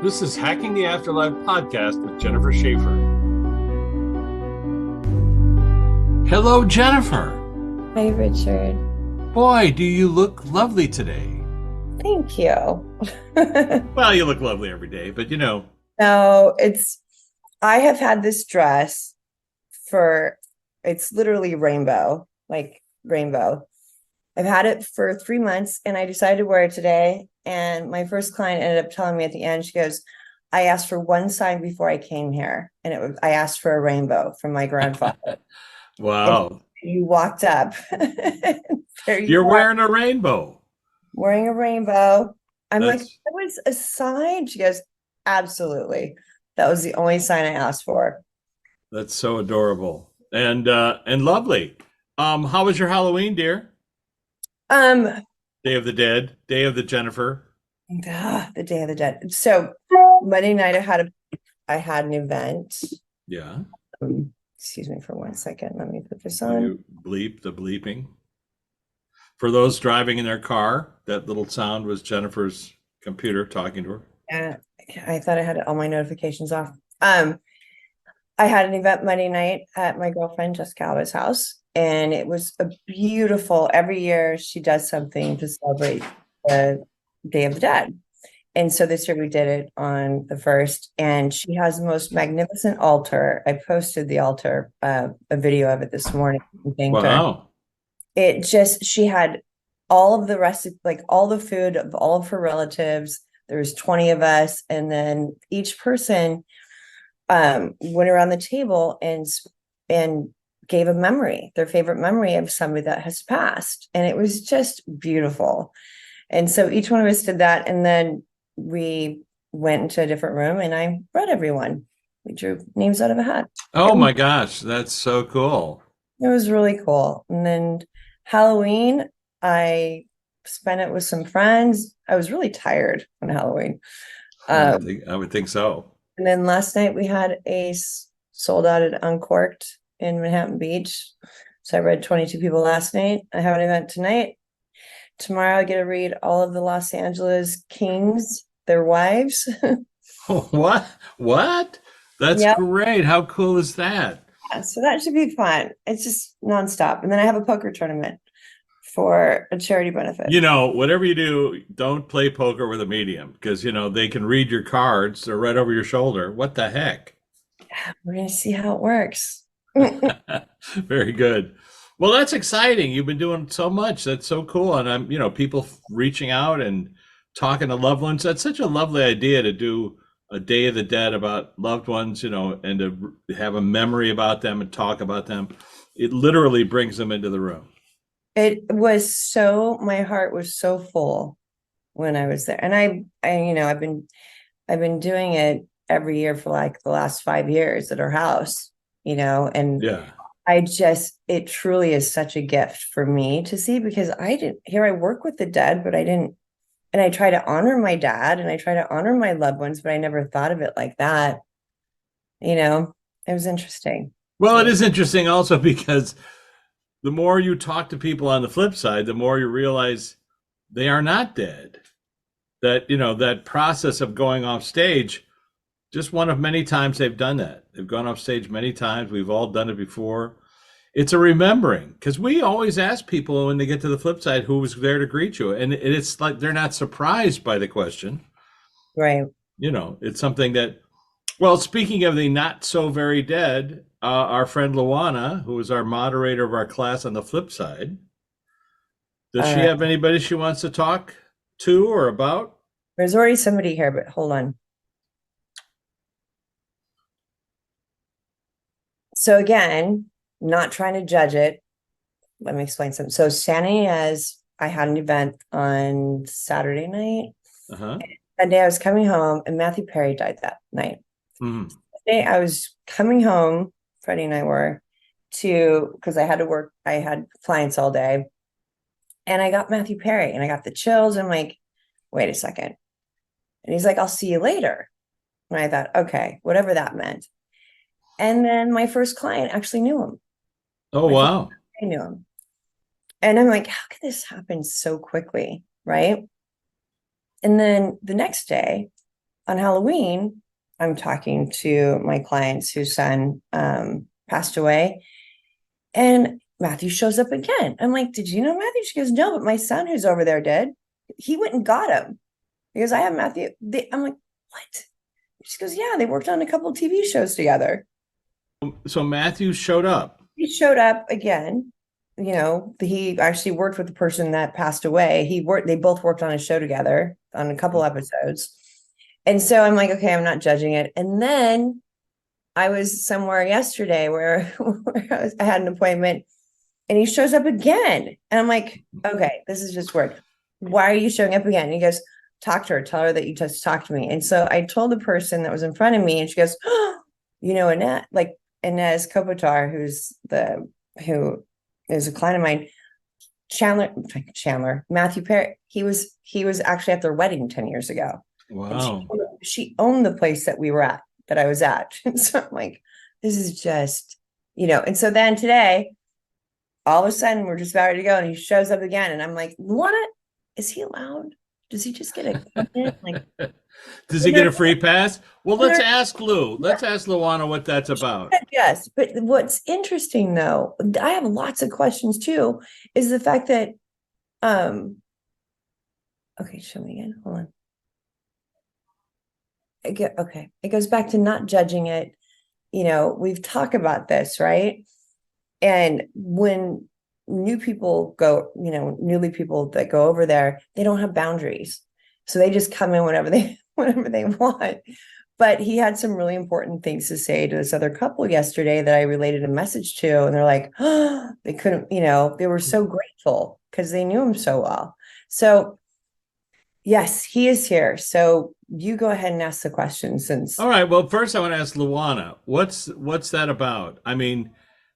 This is Hacking the Afterlife podcast with Jennifer Schaefer. Hello, Jennifer. Hi, Richard. Boy, do you look lovely today. Thank you. Well, you look lovely every day, but No, I have had this dress it's literally rainbow, like rainbow. I've had it for 3 months and I decided to wear it today. And my first client ended up telling me at the end, she goes, I asked for one sign before I came here. And I asked for a rainbow from my grandfather. And wow. you walked up. There you You're are, wearing a rainbow. wearing a rainbow. I'm like, That's that was a sign. She goes, absolutely. That was the only sign I asked for. that's so adorable and lovely. How was your Halloween, dear? Um, Day of the Dead, Day of the Jennifer. the Day of the Dead. So Monday night I had an event. Yeah. Excuse me for 1 second. Let me put this Will on. you bleep the bleeping? For those driving in their car, that little sound was Jennifer's computer talking to her. Yeah, I thought I had all my notifications off. Um, I had an event Monday night at my girlfriend Jessica Alba's house, and it was a beautiful. Every year she does something to celebrate the Day of the Dead. And so this year we did it on the first, and she has the most magnificent altar. I posted the altar, a video of it this morning and thanked her. Wow. She had all of the rest of like all the food of all of her relatives. There's 20 of us, and then each person went around the table and gave a memory, their favorite memory of somebody that has passed. And it was just beautiful. And so each one of us did that, and then we went into a different room and I read everyone. We drew names out of a hat. Oh my gosh, that's so cool. It was really cool. And then Halloween, I spent it with some friends. I was really tired on Halloween. I would think so. And then last night we had sold out at Uncorked in Manhattan Beach. So I read 22 people last night. I have an event tonight. Tomorrow I get to read all of the Los Angeles Kings, their wives. What? What? That's Yep. great. How cool is that? So that should be fun. It's just nonstop. And then I have a poker tournament for a charity benefit. Whatever you do, don't play poker with a medium because, they can read your cards. They're right over your shoulder. What the heck? We're going to see how it works. Very good. Well, that's exciting. You've been doing so much. That's so cool. And people reaching out and talking to loved ones. That's such a lovely idea to do a Day of the Dead about loved ones, and to have a memory about them and talk about them. It literally brings them into the room. My heart was so full when I was there. And I've been doing it every year for like the last 5 years at our house, and Yeah. it truly is such a gift for me to see because I work with the dead, but I didn't, and I try to honor my dad and I try to honor my loved ones, but I never thought of it like that. It was interesting. Well, it is interesting also because the more you talk to people on the flip side, the more you realize they are not dead. That process of going off stage, just one of many times they've done that. They've gone off stage many times. We've all done it before. It's a remembering because we always ask people when they get to the flip side who was there to greet you. And it's like they're not surprised by the question. Right. It's something that, well, speaking of the not so very dead, our friend Luana, who is our moderator of our class on the flip side, does she have anybody she wants to talk to or about? There's already somebody here, but hold on. So again, not trying to judge it. Let me explain something. So I had an event on Saturday night. Uh-huh. That day I was coming home and Matthew Perry died that night. Mm-hmm. Day I was coming home, Freddie and I were, because I had to work. I had clients all day. And I got Matthew Perry and I got the chills. I'm like, wait a second. And he's like, I'll see you later. And I thought, okay, whatever that meant. And then my first client actually knew him. Oh, wow. I knew him. And I'm like, how could this happen so quickly? Right. And then the next day on Halloween, I'm talking to my clients whose son passed away, and Matthew shows up again. I'm like, did you know Matthew? She goes, no, but my son who's over there did. He went and got him because I have Matthew. I'm like, what? She goes, yeah, they worked on a couple of TV shows together. So Matthew showed up. He showed up again. He actually worked with the person that passed away. They both worked on a show together on a couple episodes. And so I'm like, okay, I'm not judging it. And then I was somewhere yesterday where I had an appointment, and he shows up again. And I'm like, okay, this is just weird. Why are you showing up again? And he goes, talk to her, tell her that you just talked to me. And so I told the person that was in front of me, and she goes, oh, Annette, like Inez Kopitar, who is a client of mine, Chandler, Matthew Perry, he was actually at their wedding 10 years ago. Wow. She owned the place that I was at. And so I'm like, this is just, and so then today, all of a sudden we're just about ready to go, and he shows up again. And I'm like, what? Is he allowed? Does he just get a like? Does he get a free pass? Well, let's ask Lou. Let's ask Luana what that's about. Yes, but what's interesting though, I have lots of questions too, is the fact that, okay, show me again. Hold on. Okay, it goes back to not judging it. We've talked about this, right? And when newly people that go over there, they don't have boundaries. So they just come in whenever they want. But he had some really important things to say to this other couple yesterday that I related a message to. And they're like, oh, they couldn't, they were so grateful because they knew him so well. So yes, he is here. So you go ahead and ask the question since. All right. Well, first I want to ask Luana, what's that about? I mean,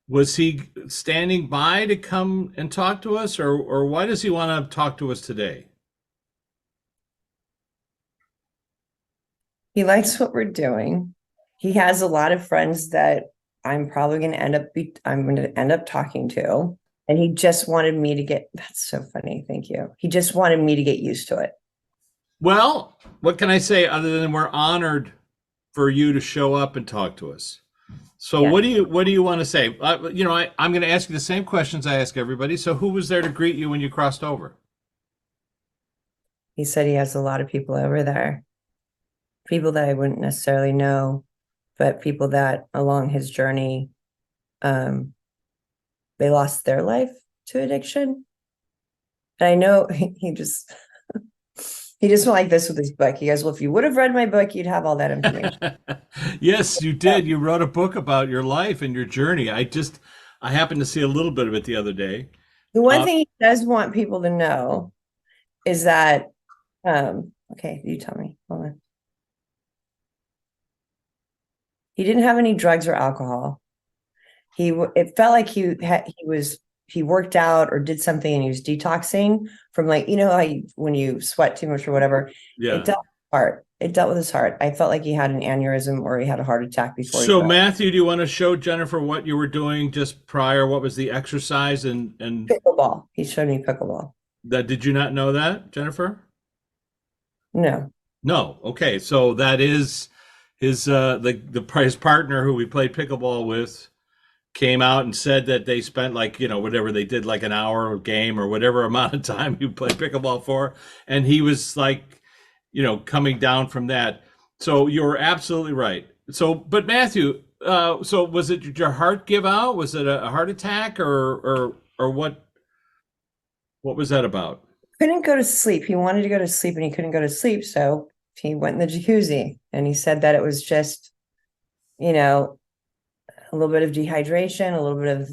was he standing by to come and talk to us, or why does he want to talk to us today? He likes what we're doing. He has a lot of friends that I'm probably going to end up talking to. And he just wanted me to that's so funny. Thank you. He just wanted me to get used to it. Well, what can I say other than we're honored for you to show up and talk to us? So yeah. What do you want to say? I'm going to ask you the same questions I ask everybody. So who was there to greet you when you crossed over? He said he has a lot of people over there. People that I wouldn't necessarily know, but people that along his journey, they lost their life to addiction. And I know he just went like this with his book. He goes, well, if you would have read my book, you'd have all that information. Yes, you did. You wrote a book about your life and your journey. I happened to see a little bit of it the other day. The one thing he does want people to know is that, okay, you tell me. Hold on. He didn't have any drugs or alcohol. It felt like he worked out or did something and he was detoxing from, like, how when you sweat too much or whatever. Yeah. It dealt with his heart. It dealt with his heart. I felt like he had an aneurysm or he had a heart attack before. So Matthew, do you want to show Jennifer what you were doing just prior? What was the exercise and pickleball? He showed me pickleball. Did you not know that, Jennifer? No. No. Okay. So that is his partner who we played pickleball with came out and said that they spent whatever they did, like an hour of game or whatever amount of time you played pickleball for. And he was coming down from that. So you're absolutely right. So, but Matthew, so was it, did your heart give out? Was it a heart attack or what was that about? Couldn't go to sleep. He wanted to go to sleep and he couldn't go to sleep. So he went in the jacuzzi and he said that it was just, a little bit of dehydration, a little bit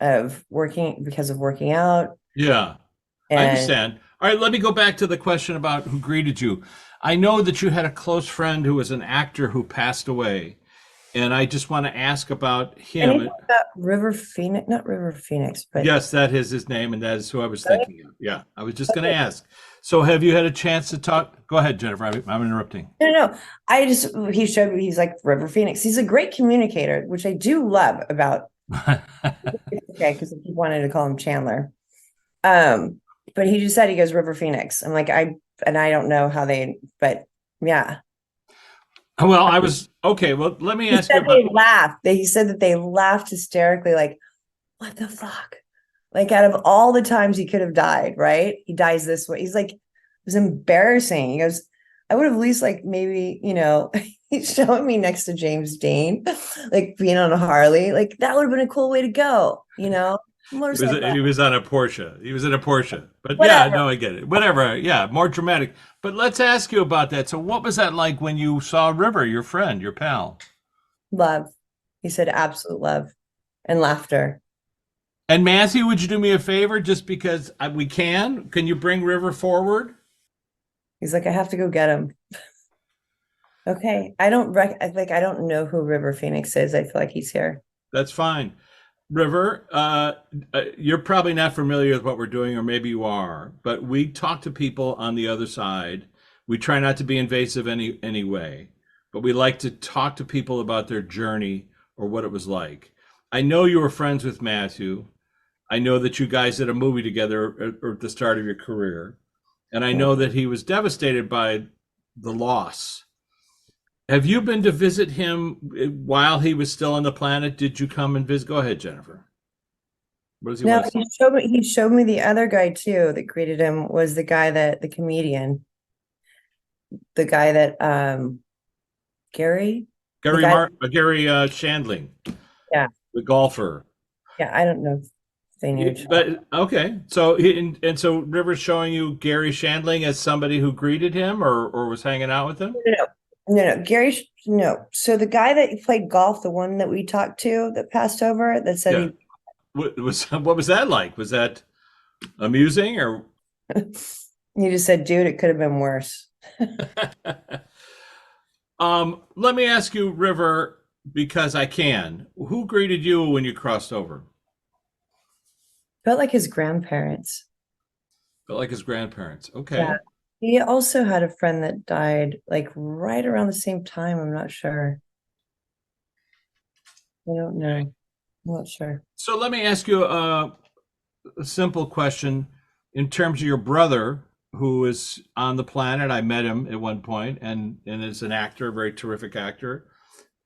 of working out. Yeah, I understand. All right, let me go back to the question about who greeted you. I know that you had a close friend who was an actor who passed away, and I just want to ask about him. Anything about River Phoenix, not River Phoenix, but yes, that is his name, and that is who I was thinking of. Yeah, I was just going to ask. So, have you had a chance to talk? Go ahead, Jennifer. I'm interrupting. No. He showed me. He's like River Phoenix. He's a great communicator, which I do love about. Okay, because he wanted to call him Chandler. But he just said he goes River Phoenix. I'm like, I and I don't know how but yeah. Well, I was okay. Well, let me He ask you said about. they laughed. He said that they laughed hysterically, like, what the fuck? Like, out of all the times he could have died, right? He dies this way. He's like, it was embarrassing. He goes, I would have at least, like, maybe, he's showing me next to James Dean, like being on a Harley. Like, that would have been a cool way to go, motorcycle, He was on a Porsche. He was in a Porsche. But yeah, whatever. no, I get it. Whatever. Yeah, more dramatic. But let's ask you about that. So, what was that like when you saw River, your friend, your pal? Love. He said absolute love and laughter. And Matthew, would you do me a favor, just because we can? Can you bring River forward? He's like, I have to go get him. Okay. I don't know who River Phoenix is. I feel like he's here. That's fine. River, you're probably not familiar with what we're doing, or maybe you are, but we talk to people on the other side. We try not to be invasive any way, but we like to talk to people about their journey or what it was like. I know you were friends with Matthew. I know that you guys did a movie together at the start of your career, and I know that he was devastated by the loss. Have you been to visit him while he was still on the planet? Did you come and visit? Go ahead, Jennifer. What does he No, want to say? he showed me the other guy too that greeted him was the comedian, the guy that Gary, the guy, Gary Shandling, yeah, the golfer. yeah, I don't know if they knew each other. But okay, so so River's showing you Gary Shandling as somebody who greeted him or was hanging out with him. No, no. So the guy that played golf, the one that we talked to that passed over, that said Yeah. What was that like? Was that amusing or? he just said, dude, it could have been worse. Let me ask you, River, because I can. Who greeted you when you crossed over? Felt like his grandparents. Felt like his grandparents. Okay. Yeah. He also had a friend that died like right around the same time. I'm not sure. I don't know. I'm not sure. So let me ask you a simple question. In terms of your brother, who is on the planet, I met him at one point, and is an actor, a very terrific actor.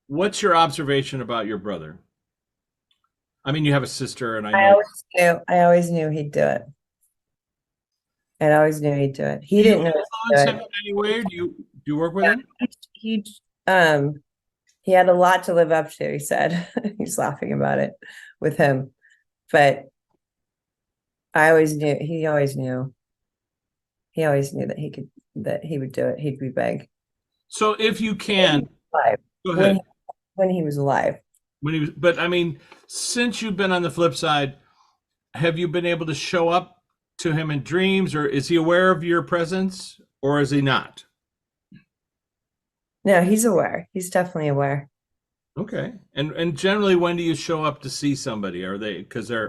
What's your observation about your brother? I mean, you have a sister, and I know. I always knew he'd do it. I always knew he'd do it. He Do you didn't know he'd influence do him it. in any way? Do you work with him? He um he had a lot to live up to, he said. He's laughing about it with him. But I always knew he always knew. He always knew that he would do it. He'd be big. So if you can, Alive. go When ahead. when he was alive. When he was, but I mean, since you've been on the flip side, have you been able to show up to him in dreams, or is he aware of your presence, or is he not? No, he's aware. He's definitely aware. Okay. And generally, when do you show up to see somebody? Are they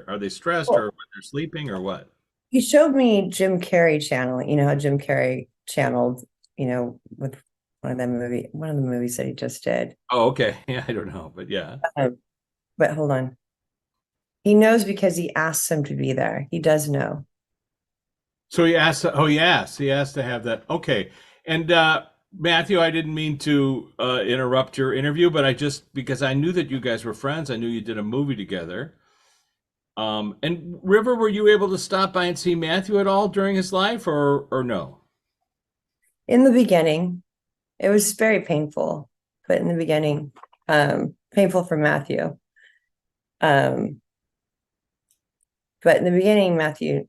are they stressed, or Well, when they're sleeping, or what? he showed me Jim Carrey channeling, how Jim Carrey channeled, with one of the movies that he just did. Oh, okay. Yeah, I don't know, but yeah. But hold on. He knows because he asks him to be there. He does know. So he asked. Oh, he asked to have that. Okay. And Matthew, I didn't mean to interrupt your interview, but I just because I knew that you guys were friends, I knew you did a movie together. And River, were you able to stop by and see Matthew at all during his life, or no? In the beginning, it was very painful, but in the beginning, painful for Matthew. Um, but in the beginning, Matthew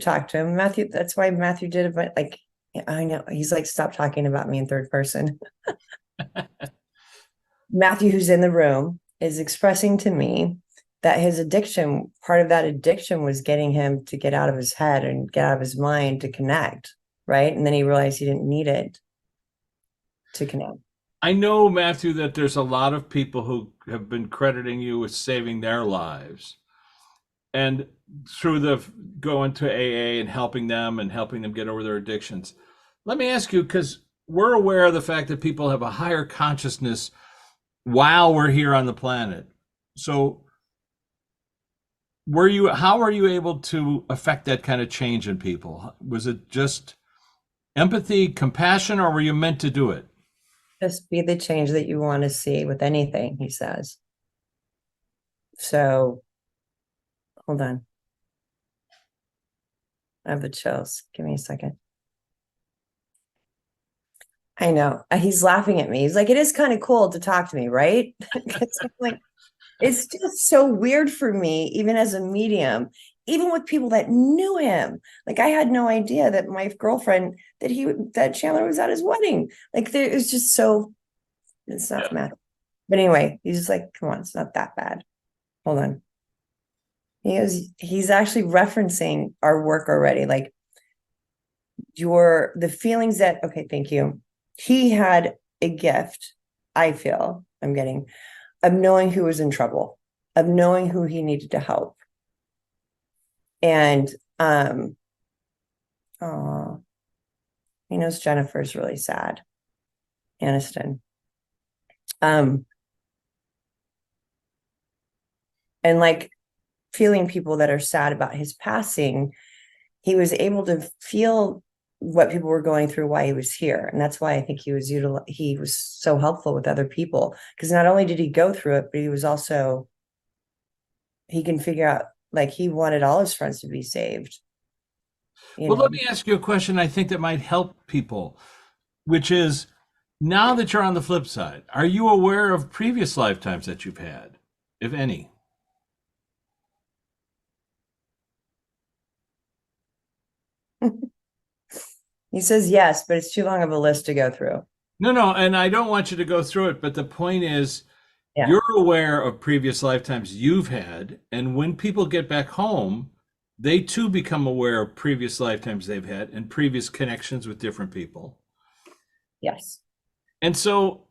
talked to him. Matthew, that's why Matthew did it, but like, I know he's like, stop talking about me in third person. Matthew, who's in the room, is expressing to me that part of that addiction was getting him to get out of his head and get out of his mind to connect, right? And then he realized he didn't need it to connect. I know, Matthew, that there's a lot of people who have been crediting you with saving their lives. And through the going to AA and helping them get over their addictions. Let me ask you, because we're aware of the fact that people have a higher consciousness while we're here on the planet. So how were you able to affect that kind of change in people? Was it just empathy, compassion, or were you meant to do it? Just be the change that you want to see with anything, he says. So hold on. I have the chills. Give me a second. I know. He's laughing at me. He's like, it is kind of cool to talk to me, right? 'Cause I'm like, it's just so weird for me, even as a medium, even with people that knew him. Like I had no idea that my girlfriend that Chandler was at his wedding. Like there, it was just so it's not Yeah. math. But anyway, he's just like, come on, it's not that bad. Hold on. He's actually referencing our work already. Like the feelings that, okay, thank you. He had a gift, I feel I'm getting, of knowing who was in trouble, of knowing who he needed to help. And oh, he knows Jennifer's really sad. Aniston. And like feeling people that are sad about his passing, he was able to feel what people were going through, why he was here. And that's why I think he was so helpful with other people. Because not only did he go through it, but he was also, he can figure out, like he wanted all his friends to be saved. You Well, let know, me ask you a question I think that might help people, which is now that you're on the flip side, are you aware of previous lifetimes that you've had, if any? he says yes, but it's too long of a list to go through. No, no, and I don't want you to go through it, but the point is Yeah. you're aware of previous lifetimes you've had, and when people get back home, they too become aware of previous lifetimes they've had and previous connections with different people. Yes. And so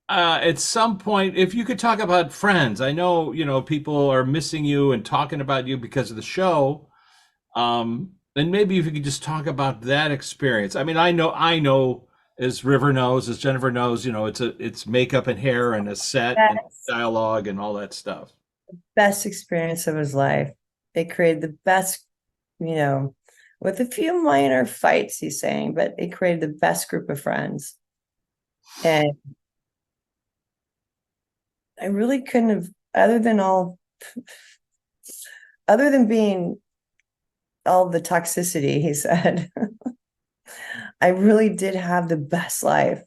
at some point, if you could talk about friends, I know, people are missing you and talking about you because of the show. And maybe if you could just talk about that experience. I mean, I know, as River knows, as Jennifer knows, it's makeup and hair and a set and Yes. dialogue and all that stuff. Best experience of his life. It created the best, you know, with a few minor fights, he's saying, but it created the best group of friends. And I really couldn't have, other than being all the toxicity, he said, I really did have the best life.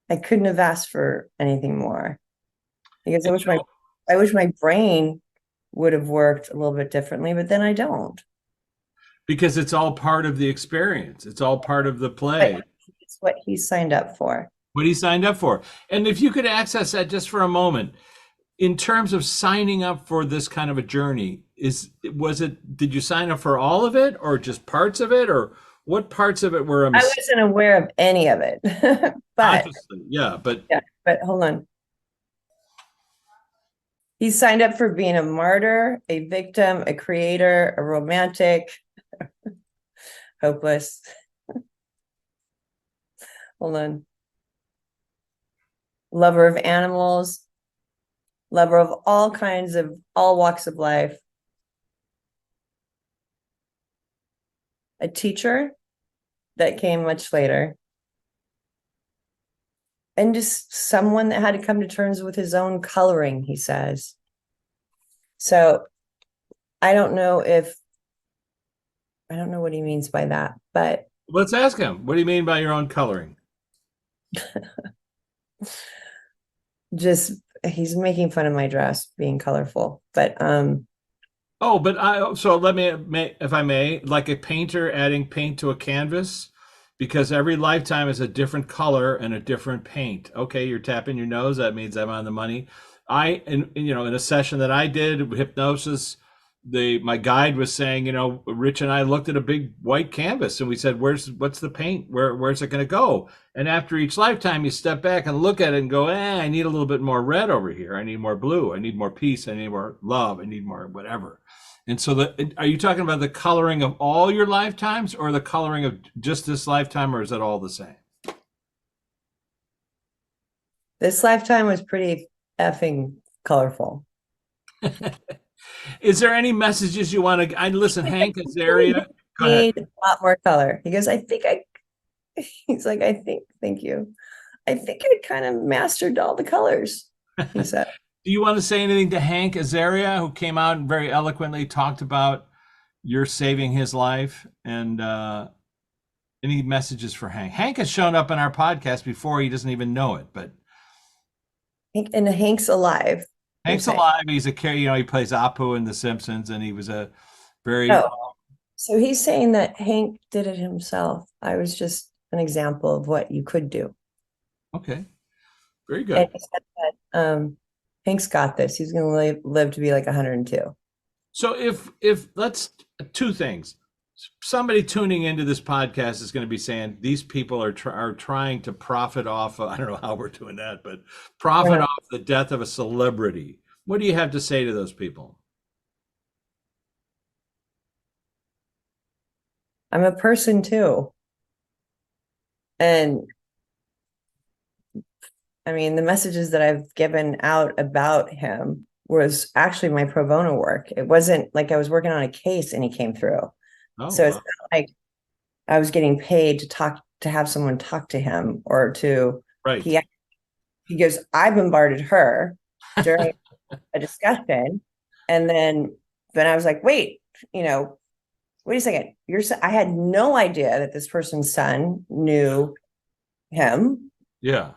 I couldn't have asked for anything more because And, I wish my brain would have worked a little bit differently, but then I don't. because it's all part of the experience, it's all part of the But play, it's what he signed up for. what he signed up for. And if you could access that just for a moment, in terms of signing up for this kind of a journey, did you sign up for all of it or just parts of it, or what parts of it were a I mistake? wasn't aware of any of it. But Consciously, yeah, but yeah, but hold on. He signed up for being a martyr, a victim, a creator, a romantic, hopeless. Hold on. Lover of animals, lover of all walks of life. A teacher that came much later. And just someone that had to come to terms with his own coloring, he says. So I don't know what he means by that, but let's ask him. What do you mean by your own coloring? just he's making fun of my dress being colorful. But Oh, but so let me, if I may, like a painter adding paint to a canvas, because every lifetime is a different color and a different paint. Okay, you're tapping your nose. That means I'm on the money. In a session that I did hypnosis, my guide was saying, Rich and I looked at a big white canvas and we said, what's the paint? Where's it going to go? And after each lifetime, you step back and look at it and go, I need a little bit more red over here. I need more blue. I need more peace. I need more love. I need more whatever. And so, are you talking about the coloring of all your lifetimes, or the coloring of just this lifetime, or is it all the same? this lifetime was pretty effing colorful. Is there any messages you want to? I listen, Hank Azaria. Go ahead. Need a lot more color. He goes, he's like, thank you. I think I kind of mastered all the colors, he said. Do you want to say anything to Hank Azaria, who came out and very eloquently talked about you're saving his life? And any messages for Hank? Hank has shown up in our podcast before. He doesn't even know it, but And Hank's alive. Hank's alive. He's he plays Apu in The Simpsons, and he was a very. Oh, so he's saying that Hank did it himself. I was just an example of what you could do. Okay, very good. And he said that, Hank's got this. He's going to live to be like 102. So if let's two things. Somebody tuning into this podcast is going to be saying these people are trying to profit off. I don't know how we're doing that, but profit off the death of a celebrity. What do you have to say to those people? I'm a person too. And I mean, the messages that I've given out about him was actually my pro bono work. It wasn't like I was working on a case and he came through. Oh, So it's not like I was getting paid to have someone talk to him or to, right. He goes, I bombarded her during a discussion. And then I was like, wait a second. I had no idea that this person's son knew him. Yeah.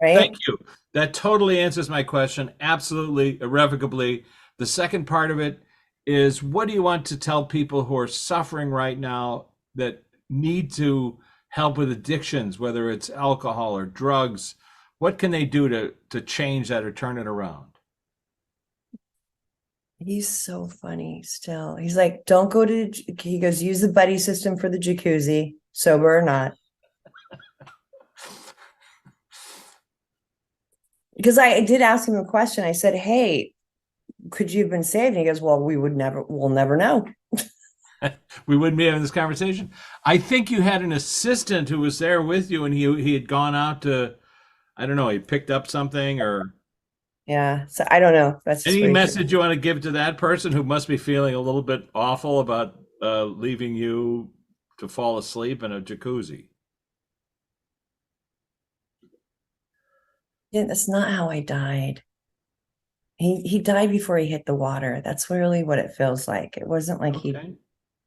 Right. Thank you. That totally answers my question. Absolutely, irrevocably. The second part of it is, what do you want to tell people who are suffering right now that need to help with addictions, whether it's alcohol or drugs? What can they do to change that or turn it around? He's so funny still. He's like, don't go to, he goes, use the buddy system for the jacuzzi, sober or not. Because I did ask him a question. I said, hey, could you have been saved? And he goes, well, we'll never know. We wouldn't be having this conversation. I think you had an assistant who was there with you, and he had gone out to, I don't know, he picked up something or. Yeah. So I don't know. That's any message you want to give to that person who must be feeling a little bit awful about leaving you to fall asleep in a jacuzzi? Yeah, that's not how I died. He died before he hit the water. That's really what it feels like. It wasn't like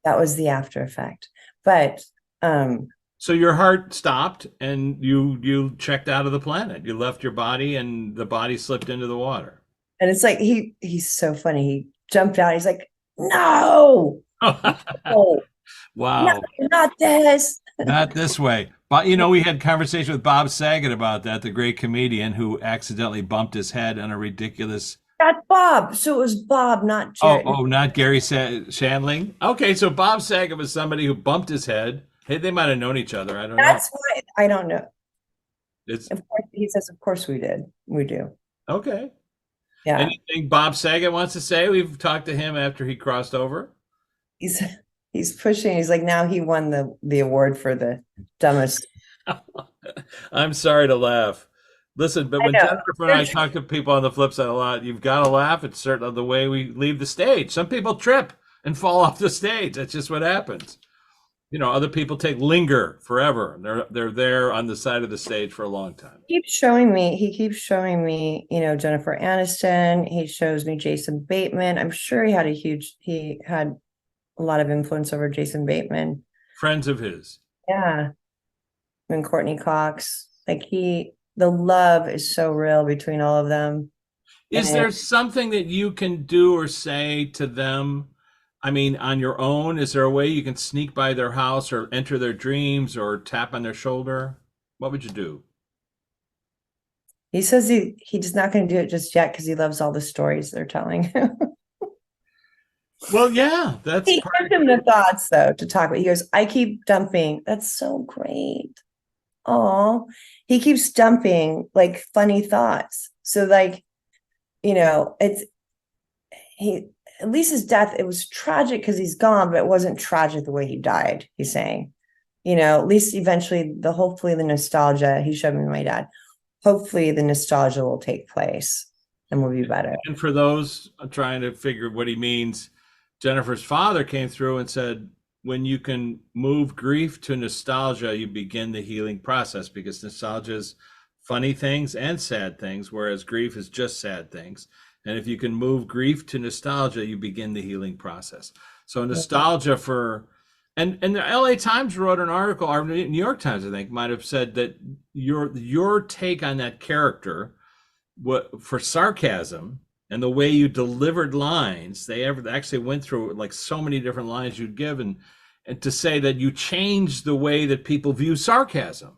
that was the after effect. But so your heart stopped and you checked out of the planet. You left your body and the body slipped into the water. And it's like he's so funny. He jumped out. He's like, no. No. Wow. No, not this. Not this way. But we had conversation with Bob Saget about that, the great comedian who accidentally bumped his head on a ridiculous. That's Bob. So it was Bob, not Jerry. Oh, not Gary Shandling. Okay, so Bob Saget was somebody who bumped his head. Hey, they might have known each other. I don't know. That's why I don't know. Of course, he says, of course we did. We do. Okay. Yeah. Anything Bob Saget wants to say? We've talked to him after he crossed over. He's pushing. He's like, now he won the award for the dumbest. I'm sorry to laugh. Listen, but when Jennifer and I talk to people on the flip side a lot, you've got to laugh. It's certainly the way we leave the stage. Some people trip and fall off the stage. That's just what happens. Other people linger forever. They're there on the side of the stage for a long time. He keeps showing me, Jennifer Aniston. He shows me Jason Bateman. I'm sure he had a lot of influence over Jason Bateman. Friends of his. Yeah. And Courtney Cox. The love is so real between all of them. Is there something that you can do or say to them? I mean, on your own, is there a way you can sneak by their house or enter their dreams or tap on their shoulder? What would you do? He says he's not going to do it just yet because he loves all the stories they're telling him. Well, yeah, that's he gives him the thoughts though to talk about. He goes, I keep dumping. That's so great. Oh, he keeps dumping like funny thoughts. So at least his death, it was tragic because he's gone, but it wasn't tragic the way he died. He's saying, at least eventually hopefully the nostalgia, he showed me my dad. Hopefully the nostalgia will take place. and we'll be better. And for those trying to figure what he means, Jennifer's father came through and said, when you can move grief to nostalgia, you begin the healing process, because nostalgia is funny things and sad things, whereas grief is just sad things. And if you can move grief to nostalgia, you begin the healing process. So nostalgia for, and the LA Times wrote an article, or New York Times, I think, might have said that your take on that character, what for sarcasm and the way you delivered lines, they actually went through like so many different lines you'd give, and to say that you changed the way that people view sarcasm,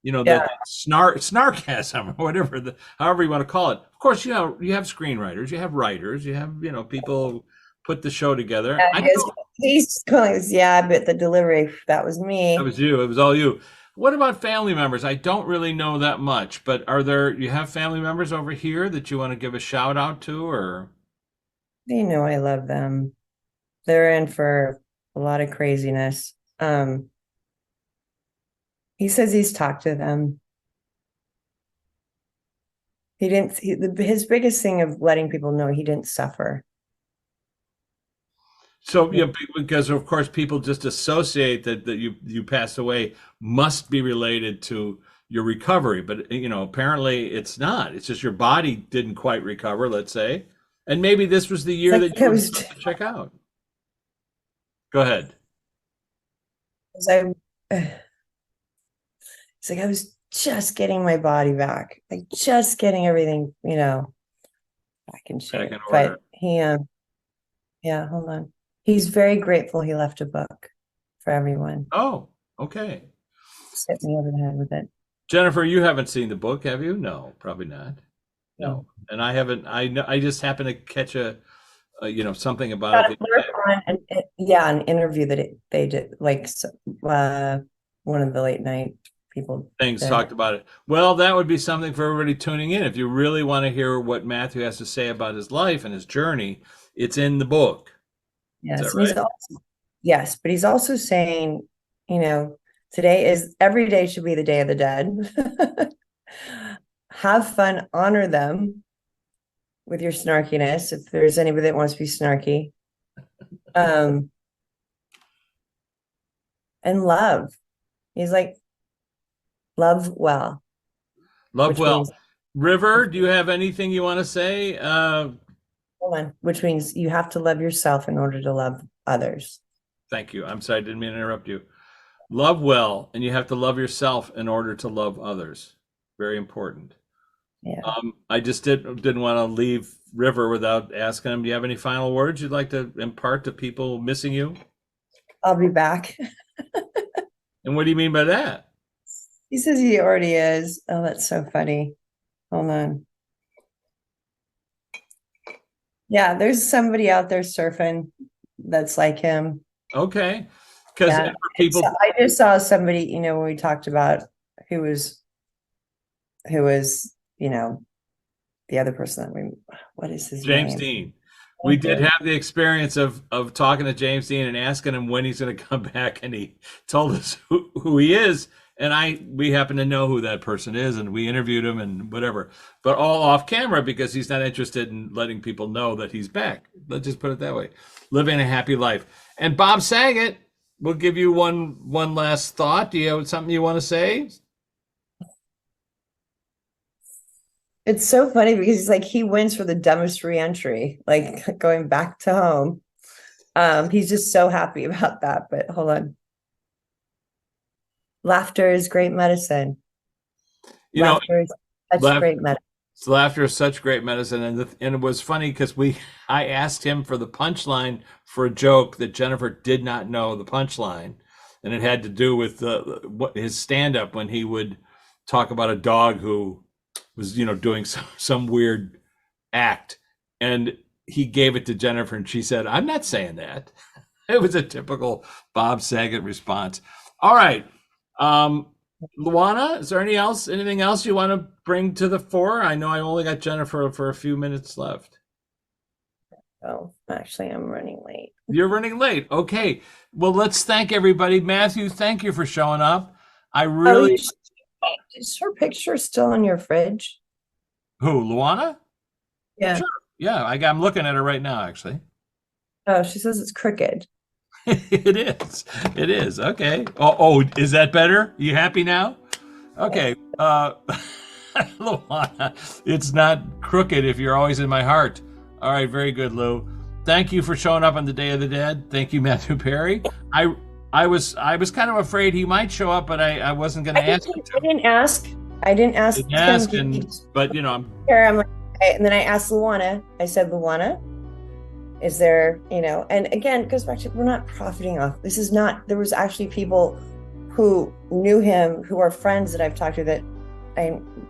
you know, Yeah. the snarkasm or whatever, however you want to call it. Of course, you know, you have screenwriters, you have writers, you have, you know, people who put the show together. Yeah, he's going, yeah, but the delivery, that was me. That was you. It was all you. What about family members? I don't really know that much, but you have family members over here that you want to give a shout out to, or? You know, I love them. They're in for a lot of craziness. He says he's talked to them. His biggest thing of letting people know he didn't suffer. So yeah, because of course people just associate that you passed away must be related to your recovery, but you know apparently it's not. It's just your body didn't quite recover, let's say, and maybe this was the year that you were supposed to check out. Go ahead. It's like I was just getting my body back, like just getting everything, you know, back in shape. But yeah, hold on. He's very grateful he left a book for everyone. Oh, okay. Just hit me over the head with it. Jennifer, you haven't seen the book, have you? No, probably not. No, and I haven't. I just happened to catch you know, something about it. An interview that they did, like one of the late night people talked about it. Well, that would be something for everybody tuning in. If you really want to hear what Matthew has to say about his life and his journey, it's in the book. Yes, right? Yes, but he's also saying, you know, every day should be the Day of the Dead. Have fun, honor them with your snarkiness, if there's anybody that wants to be snarky. And love. He's like, love well. Love well. Means, River, do you have anything you want to say? Hold on. Which means you have to love yourself in order to love others. Thank you. I'm sorry, I didn't mean to interrupt you. Love well, and you have to love yourself in order to love others. Very important. Yeah. I just didn't want to leave River without asking him, do you have any final words you'd like to impart to people missing you? I'll be back. And what do you mean by that? He says he already is. Oh, that's so funny. Hold on. Yeah, there's somebody out there surfing that's like him. Okay. Because I just saw somebody, you know, when we talked about who was, you know, the other person what is his name? James Dean. We did have the experience of talking to James Dean and asking him when he's going to come back, and he told us who he is, and we happen to know who that person is, and we interviewed him and whatever, but all off camera because he's not interested in letting people know that he's back. Let's just put it that way. Living a happy life. And Bob Saget, we'll give you one last thought. Do you have something you want to say? It's so funny because he's like, he wins for the dumbest reentry, like going back to home. He's just so happy about that. But hold on. Laughter is great medicine. Laughter is such great medicine. Laughter is such great medicine. And it was funny because I asked him for the punchline for a joke that Jennifer did not know the punchline. And it had to do with his stand-up when he would talk about a dog who was, you know, doing some weird act, and he gave it to Jennifer, and she said, "I'm not saying that." It was a typical Bob Saget response. All right, Luana, is there anything else you want to bring to the fore? I know I only got Jennifer for a few minutes left. Oh, actually, I'm running late. You're running late. Okay, well, let's thank everybody. Matthew, thank you for showing up. I really. Is her picture still in your fridge? Who, Luana? Yeah. Sure. Yeah, I'm looking at it right now, actually. Oh, she says it's crooked. It is. It is. Okay. Oh, is that better? You happy now? Okay. Luana, it's not crooked if you're always in my heart. All right, very good, Lou. Thank you for showing up on the Day of the Dead. Thank you, Matthew Perry. I was kind of afraid he might show up, but I wasn't going to ask him I to. didn't ask. I didn't ask Didn't ask, him. but you know, I'm like, okay. And then I asked Luana. I said, Luana, is there, and again, it goes back to, we're not profiting off. This is not, there was actually people who knew him, who are friends that I've talked to, that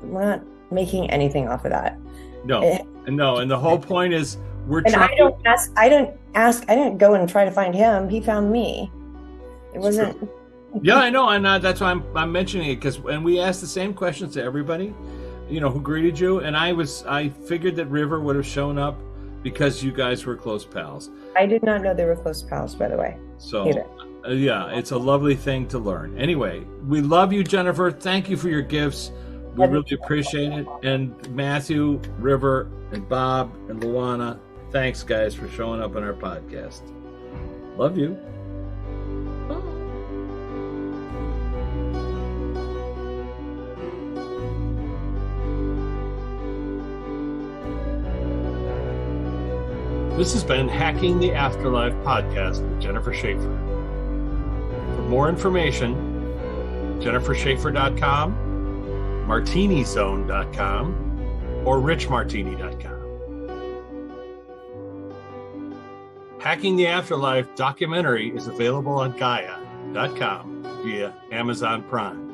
we're not making anything off of that. no. And the whole point is we're And trying. I didn't go and try to find him. He found me. It wasn't. True. Yeah, I know, and that's why I'm mentioning it, because when we asked the same questions to everybody, who greeted you, and I figured that River would have shown up because you guys were close pals. I did not know they were close pals, by the way. So either. Yeah, it's a lovely thing to learn. Anyway, we love you, Jennifer. Thank you for your gifts. We really appreciate it. And Matthew, River, and Bob, and Luana, thanks, guys, for showing up on our podcast. Love you. This has been Hacking the Afterlife podcast with Jennifer Schaefer. For more information, jenniferschaefer.com, martinizone.com, or richmartini.com. Hacking the Afterlife documentary is available on Gaia.com via Amazon Prime.